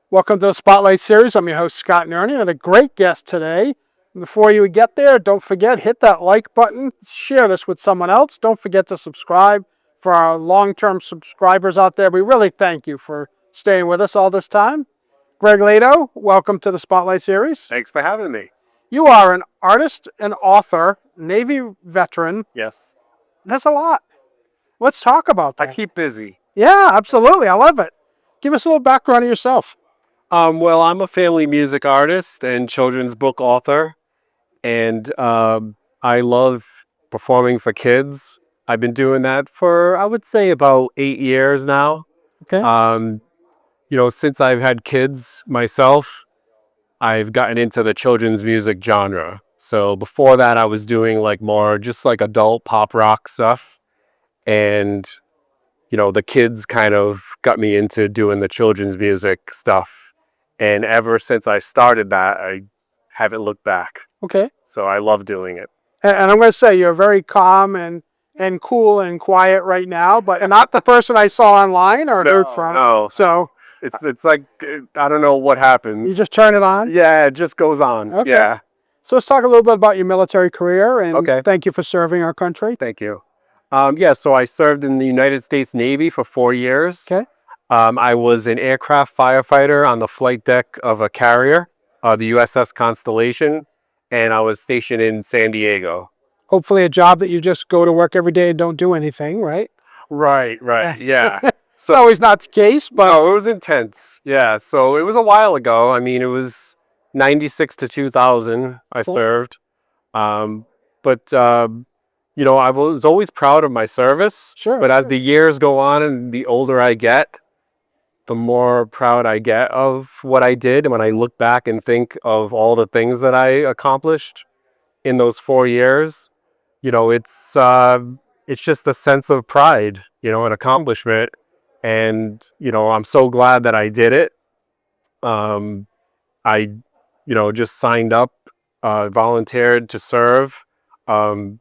Welcome to the Spotlight Series. I'm your host, Scott Nerney, and a great guest today. And before you get there, don't forget, hit that like button, share this with someone else. Don't forget to subscribe. For our long-term subscribers out there, we really thank you for staying with us all this time. Greg Lato, welcome to the Spotlight Series. Thanks for having me. You are an artist and author, Navy veteran. Yes. That's a lot. Let's talk about that. I keep busy. Yeah, absolutely. I love it. Give us a little background of yourself. Well, I'm a family music artist and children's book author, and I love performing for kids. I've been doing that for, I would say, about 8 years now. Okay. Since I've had kids myself, I've gotten into the children's music genre. So before that, I was doing more just adult pop rock stuff, and the kids kind of got me into doing the children's music stuff. And ever since I started that, I haven't looked back. Okay. So I love doing it. And I'm going to say you're very calm and cool and quiet right now, but not the person I saw online or heard from. No. So it's like, I don't know what happens. You just turn it on? Yeah, it just goes on. Okay. Yeah. So let's talk a little bit about your military career, and Okay. Thank you for serving our country. Thank you. So I served in the United States Navy for 4 years. Okay. I was an aircraft firefighter on the flight deck of a carrier, the USS Constellation, and I was stationed in San Diego. Hopefully a job that you just go to work every day and don't do anything, right? Right, yeah. So it's always not the case, but... No, it was intense. Yeah, so it was a while ago. I mean, it was 96 to 2000 I served. I was always proud of my service. Sure. But as the years go on and the older I get, the more proud I get of what I did. And when I look back and think of all the things that I accomplished in those 4 years, it's just a sense of pride, an accomplishment. And, I'm so glad that I did it. I just signed up, volunteered to serve, kind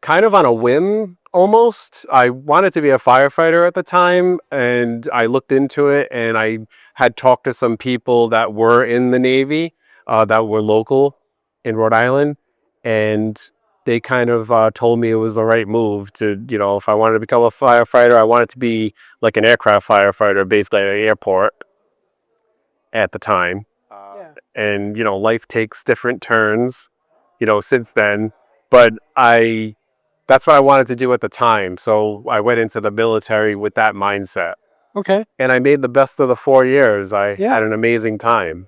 of on a whim. Almost. I wanted to be a firefighter at the time, and I looked into it, and I had talked to some people that were in the Navy, that were local in Rhode Island, and they kind of told me it was the right move to, if I wanted to become a firefighter, I wanted to be like an aircraft firefighter, basically at an airport at the time. And, life takes different turns, since then, but that's what I wanted to do at the time. So I went into the military with that mindset. Okay. And I made the best of the 4 years. I had an amazing time.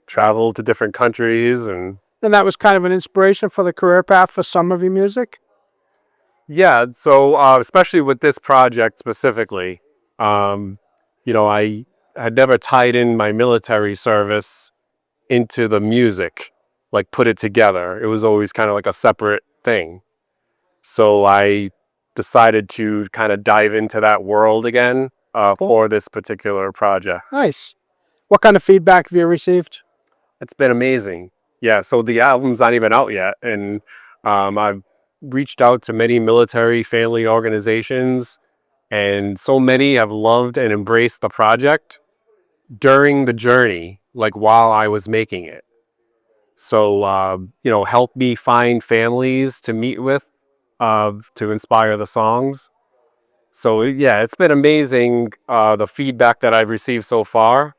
Traveled to different countries. And that was kind of an inspiration for the career path for some of your music? Yeah. So especially with this project specifically, I had never tied in my military service into the music, put it together. It was always kind of like a separate thing. So I decided to kind of dive into that world again for this particular project. Nice. What kind of feedback have you received? It's been amazing. Yeah, so the album's not even out yet. And I've reached out to many military family organizations, and so many have loved and embraced the project during the journey, while I was making it. So, help me find families to meet with, to inspire the songs. So yeah, it's been amazing, the feedback that I've received so far,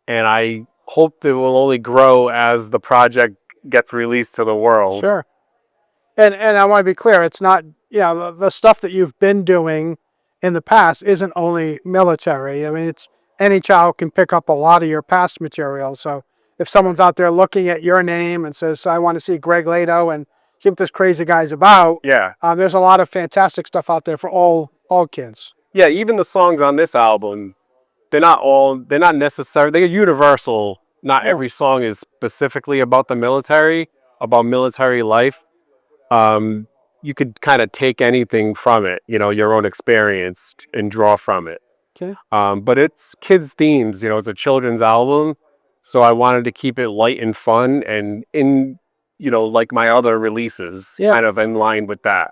and I hope it will only grow as the project gets released to the world. Sure. And I want to be clear, it's not, the stuff that you've been doing in the past isn't only military. I mean, it's any child can pick up a lot of your past material. So if someone's out there looking at your name and says, I want to see Greg Lato and see what this crazy guy's about. Yeah. There's a lot of fantastic stuff out there for all kids. Yeah, even the songs on this album, they're not necessary. They're universal. Not every song is specifically about the military, about military life. You could kind of take anything from it, your own experience, and draw from it. Okay. But it's kids' themes, it's a children's album. So I wanted to keep it light and fun, and in like my other releases, kind of in line with that.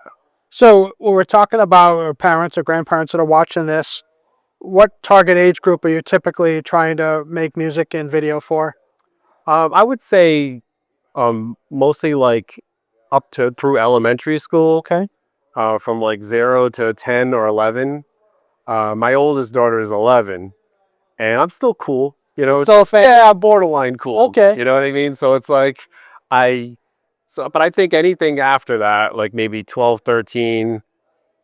So when we're talking about parents or grandparents that are watching this, what target age group are you typically trying to make music and video for? I would say mostly like up to through elementary school, Okay. from like 0 to 10 or 11. My oldest daughter is 11, and I'm still cool. Still a fan? Yeah, borderline cool. Okay. You know what I mean? So it's like, but I think anything after that, like maybe 12, 13,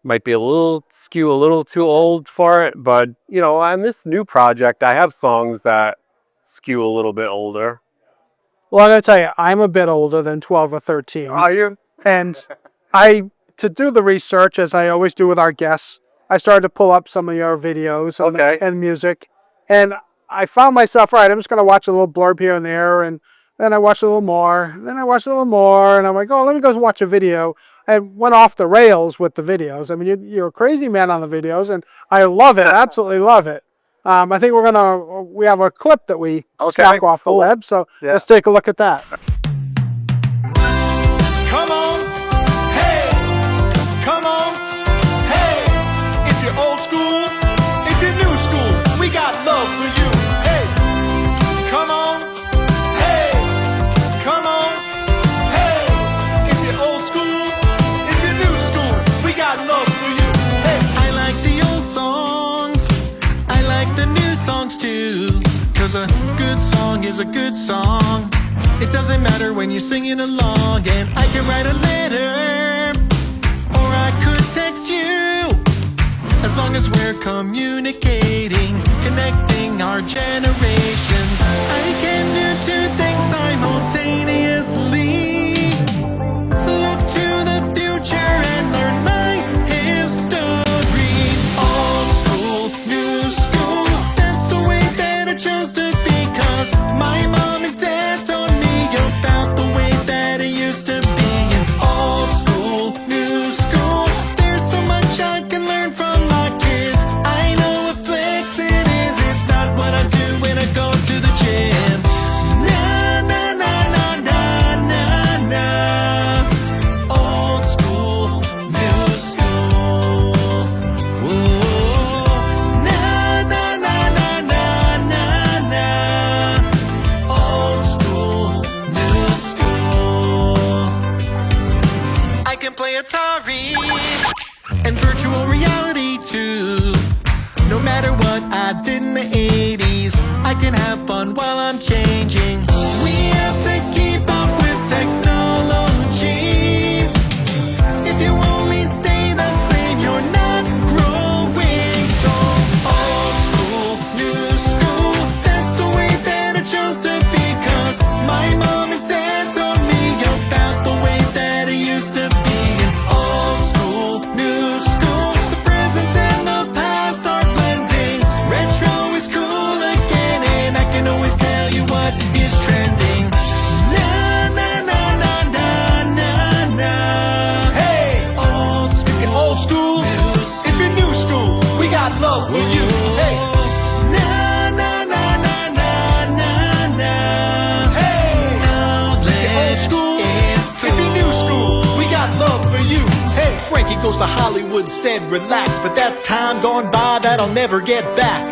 might be a little too old for it. But, on this new project, I have songs that skew a little bit older. Well, I'm going to tell you, I'm a bit older than 12 or 13. Are you? And to do the research, as I always do with our guests, I started to pull up some of your videos Okay. and music. And I found myself, right, I'm just going to watch a little blurb here and there. And then I watched a little more. Then I watched a little more. And I'm like, oh, let me go watch a video. And went off the rails with the videos. I mean, you're a crazy man on the videos. And I love it. Absolutely love it. I think we have a clip that we stack off the web. So let's take a look at that. Come on, hey, come on, hey. If you're old school, if you're new school, we got love for you. Hey, come on, hey, come on, hey. If you're old school, if you're new school, we got love for you. Hey, I like the old songs, I like the new songs too. 'Cause a good song is a good song. It doesn't matter when you're singing along, and I can write a letter, or I could text you. As long as we're communicating, connecting our generations, I can do two things simultaneously. Look to the future and learn my history. Old school, new school, that's the way that I chose to be. 'Cause my mom and dad told me about the way that it used to be. In old school, new school, there's so much I can learn from my kids. I know what flexing is, it's not what I do when I go to the gym. Na na na na na na na. Old school, new school. Whoa. Na na na na na na na. Old school, new school. I can play Atari and virtual reality too. No matter what I did in the 80s, I can have fun while I'm changing. We have to keep up with technology. If you only stay the same, you're not growing. So old school, new school, that's the way that I chose to be. 'Cause my mom and dad told me about the way that it used to be. In old school, new school, the present and the past are blending. Retro is cool again, and I can always tell you what is trending. Na na na na na na na. Hey, if you're old school, if you're new school, we got love for you. Hey, na na na na na na na. Hey, if you're old school, if you're new school, we got love for you. Hey, Frankie Goes to Hollywood said relax, but that's time gone by that I'll never get back.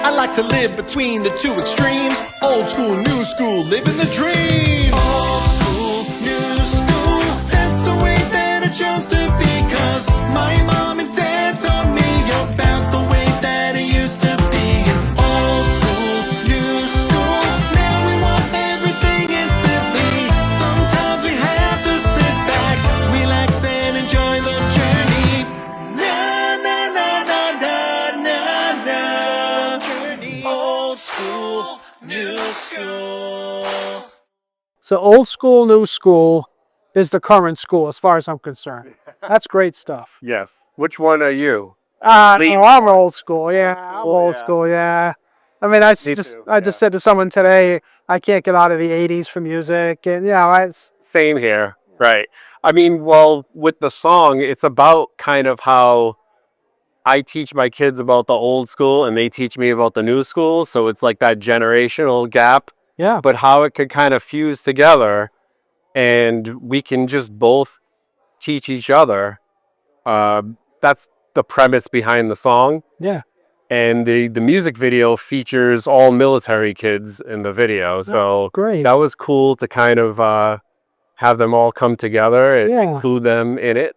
I like to live between the two extremes. Old school, new school, living the dream. Old school, new school, that's the way that I chose to be. 'Cause my mom and dad told me about the way that it used to be. In old school, new school, now we want everything instantly. Sometimes we have to sit back, relax and enjoy the journey. Na na na na na na na. Old school, new school. So old school, new school is the current school as far as I'm concerned. That's great stuff. Yes. Which one are you? No, I'm old school. Yeah, I'm old school. Yeah. I mean, I just said to someone today, I can't get out of the 80s for music. And, it's Same here. Right. I mean, well, with the song, it's about kind of how I teach my kids about the old school and they teach me about the new school. So it's like that generational gap. yeah. But how it could kind of fuse together and we can just both teach each other. That's the premise behind the song. Yeah. And the music video features all military kids in the video. So Great. that was cool to kind of have them all come together and Yeah. include them in it.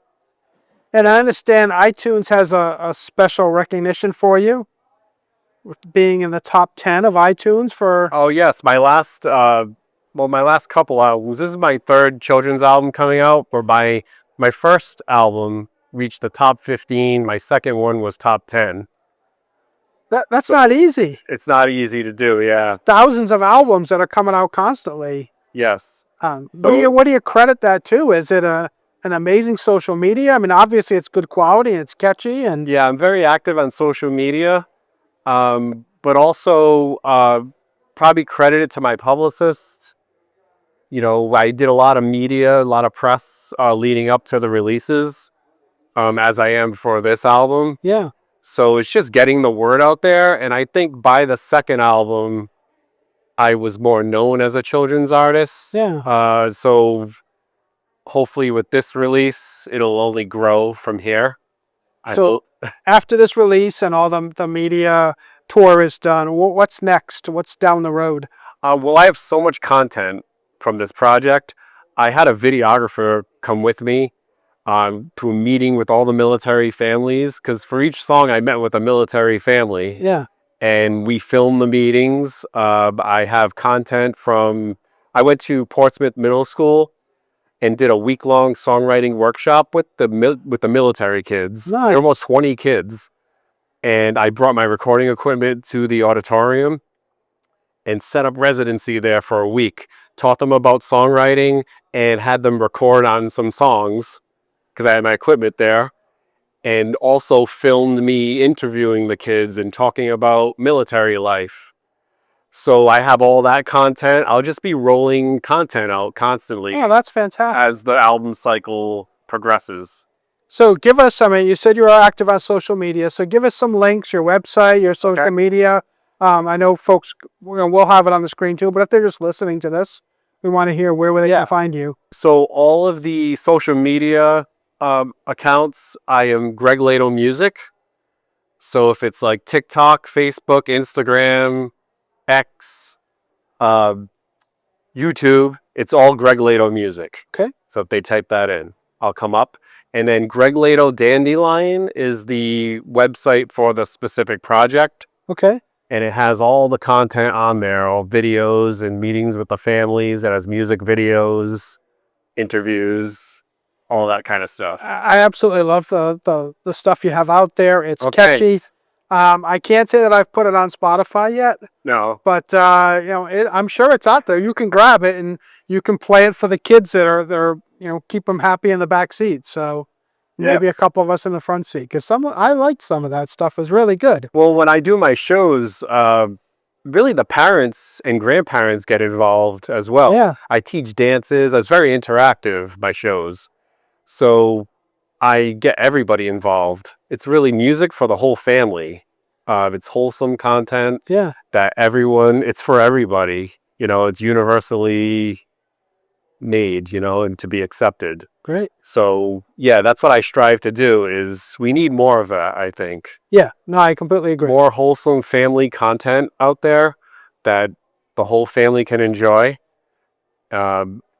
And I understand iTunes has a special recognition for you, with being in the top 10 of iTunes for. Oh yes, my last couple albums. This is my third children's album coming out. Or my first album reached the top 15. My second one was top 10. That's not easy. It's not easy to do. Yeah. Thousands of albums that are coming out constantly. Yes. What do you credit that to? Is it an amazing social media? I mean, obviously it's good quality and it's catchy, and Yeah, I'm very active on social media, but also probably credit it to my publicist. You know, I did a lot of media, a lot of press leading up to the releases, as I am for this album. yeah. So it's just getting the word out there. And I think by the second album, I was more known as a children's artist. Yeah. So hopefully with this release, it'll only grow from here. So after this release and all the media tour is done, what's next? What's down the road? Well, I have so much content from this project. I had a videographer come with me to a meeting with all the military families, because for each song I met with a military family. Yeah. And we filmed the meetings. I have content I went to Portsmouth Middle School and did a week-long songwriting workshop with the military kids. Nice. There were almost 20 kids. And I brought my recording equipment to the auditorium and set up residency there for a week. Taught them about songwriting and had them record on some songs, because I had my equipment there. And also filmed me interviewing the kids and talking about military life. So I have all that content. I'll just be rolling content out constantly. Oh, that's fantastic. As the album cycle progresses. So give us, I mean, you said you were active on social media, so give us some links, your website, your social media. I know folks, we'll have it on the screen too, but if they're just listening to this, we want to hear where they can find you. So all of the social media accounts, I am Greg Lato Music. So if it's like TikTok, Facebook, Instagram, X, YouTube, it's all Greg Lato Music. Okay. So if they type that in, I'll come up. And then Greg Lato Dandelion is the website for the specific project. Okay. And it has all the content on there, all videos and meetings with the families. It has music videos, interviews, all that kind of stuff. I absolutely love the stuff you have out there. It's catchy. I can't say that I've put it on Spotify yet. No. But I'm sure it's out there. You can grab it and you can play it for the kids that are keep them happy in the back seat. So maybe a couple of us in the front seat, because I liked some of that stuff. It was really good. Well, when I do my shows, really the parents and grandparents get involved as well. Yeah. I teach dances. It's very interactive, my shows. So I get everybody involved. It's really music for the whole family. It's wholesome content. Yeah. That it's for everybody. It's universally made, and to be accepted. Great. So yeah, that's what I strive to do. Is we need more of that, I think. Yeah. No, I completely agree. More wholesome family content out there that the whole family can enjoy.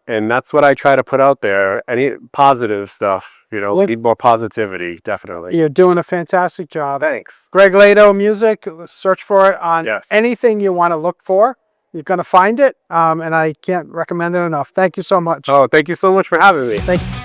And that's what I try to put out there. Any positive stuff, we need more positivity, definitely. You're doing a fantastic job. Thanks. Greg Lato Music, search for it on anything you want to look for. You're going to find it, and I can't recommend it enough. Thank you so much. Oh, thank you so much for having me. Thank you.